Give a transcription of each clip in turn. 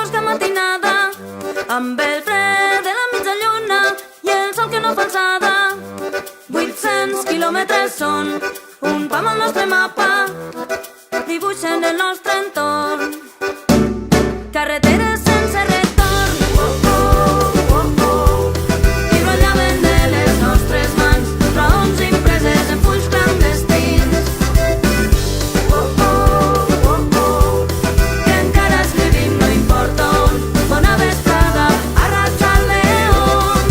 fosca matinada, amb el fred de la mitja lluna i el sol que no fa alçada. 800 quilòmetres són un pam al nostre mapa, dibuixen el nostre entorn. Carreteres sense retorn, i brollaven de les nostres mans raons impreses en fulls clandestins, que encara escrivim no importa on. Bona vesprada a Raig al León.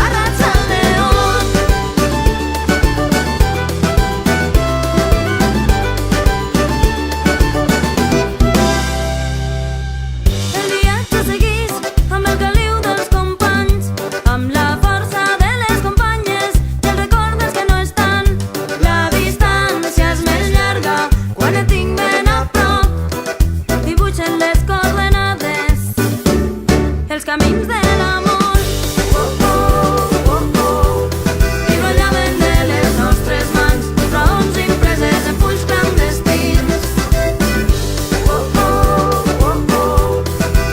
A Raig al León. El viatge seguís amb el caliu dels companys, amb la força de les companyes i els records que no estan. La distància és més llarga quan et tinc ben a prop, dibuixen les coordenades, els camins de l'amor. I brollaven de les nostres mans raons impreses en fulls clandestins,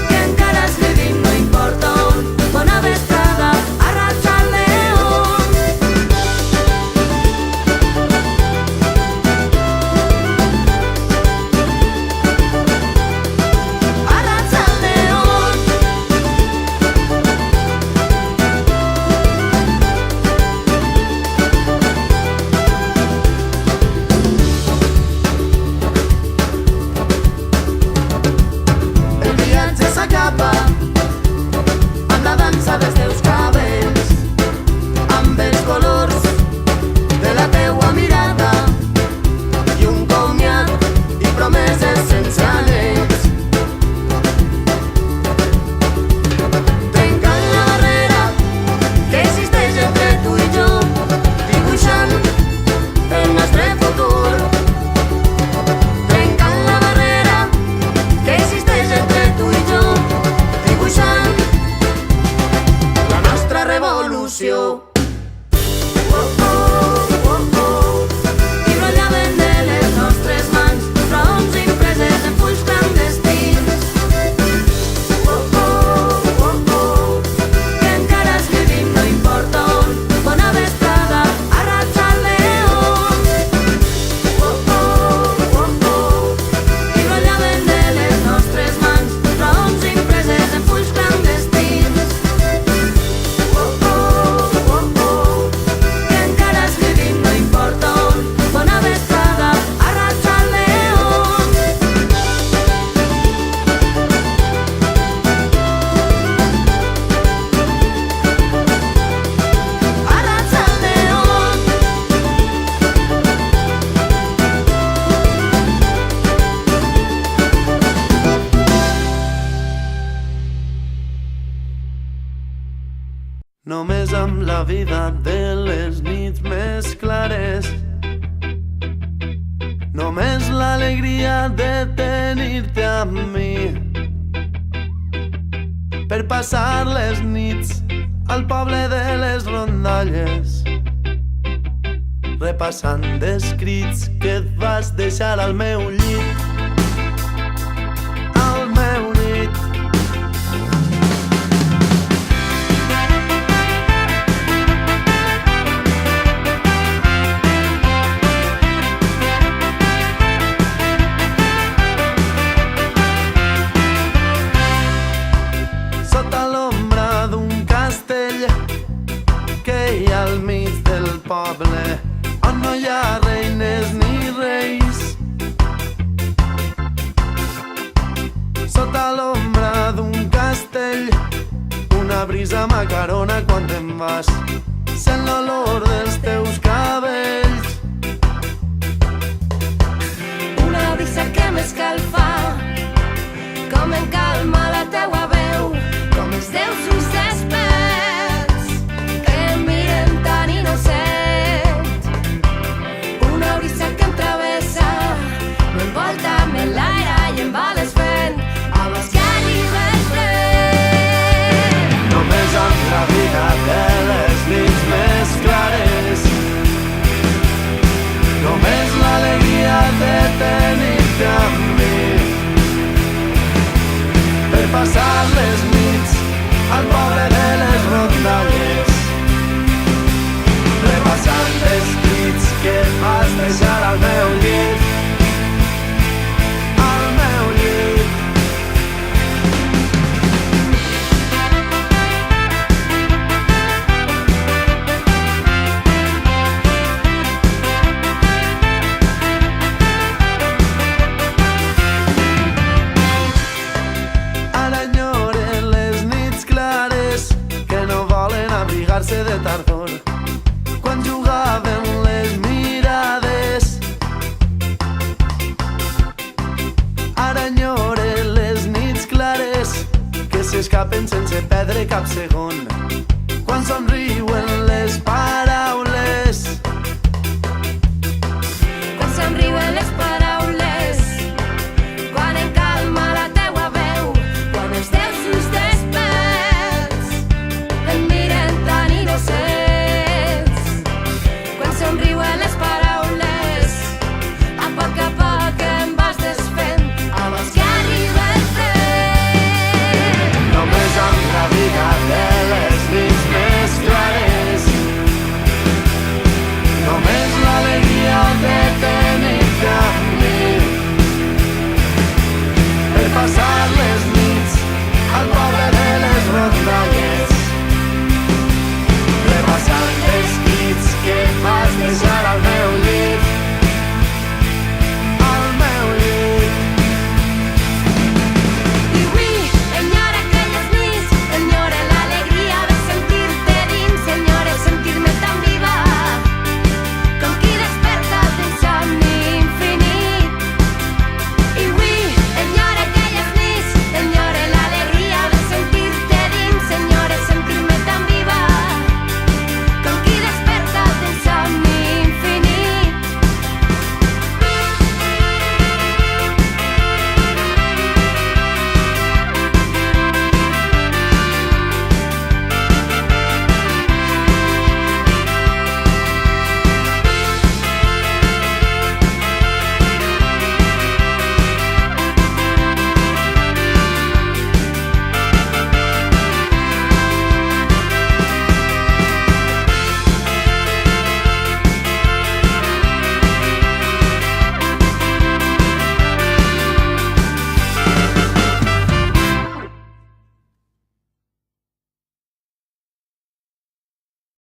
que encara escrivim no importa on. Bona vesprada a Raig al León. A Raig al León. El viatge s'acaba amb la dansa dels teus cabells, amb els colors de la teua mirada i un comiat i promeses sense anells. Trencant la barrera que existeix entre tu i jo, dibuixant el nostre futur. Trencant la barrera que existeix entre tu i jo, dibuixant la nostra revolució. I brollaven de les nostres mans raons impreses en fulls clandestins, que encara escrivim no importa on. Bona vesprada a Raig al León. I brollaven de les nostres mans raons impreses en fulls clandestins, que encara escrivim no importa on. Bona vesprada a Raig al León. A Raig al León. Només amb la vida de les nits més clares, només l'alegria de tenir-te amb mi, per passar les nits al poble de les rondalles, repassant escrits que et vas deixar al meu llit, al meu llit. Sota l'ombra d'un castell que hi ha al mig del poble, on no hi ha reines ni reis. Sota l'ombra d'un castell, una brisa m'acarona quan te'n vas, sent l'olor dels teus cabells. Una brisa que m'escalfa, com em calma la teua veu, com els teus ulls desperts que em miren tan innocent. Una brisa que em travessa, m'envolta, m'enlaira i em va les fent a buscar llibres fred. Només amb la vida de les nits més clares, classe de tardor, quan jugàvem les mirades. Ara enyore les nits clares que s'escapen sense perdre cap segon, quan somriu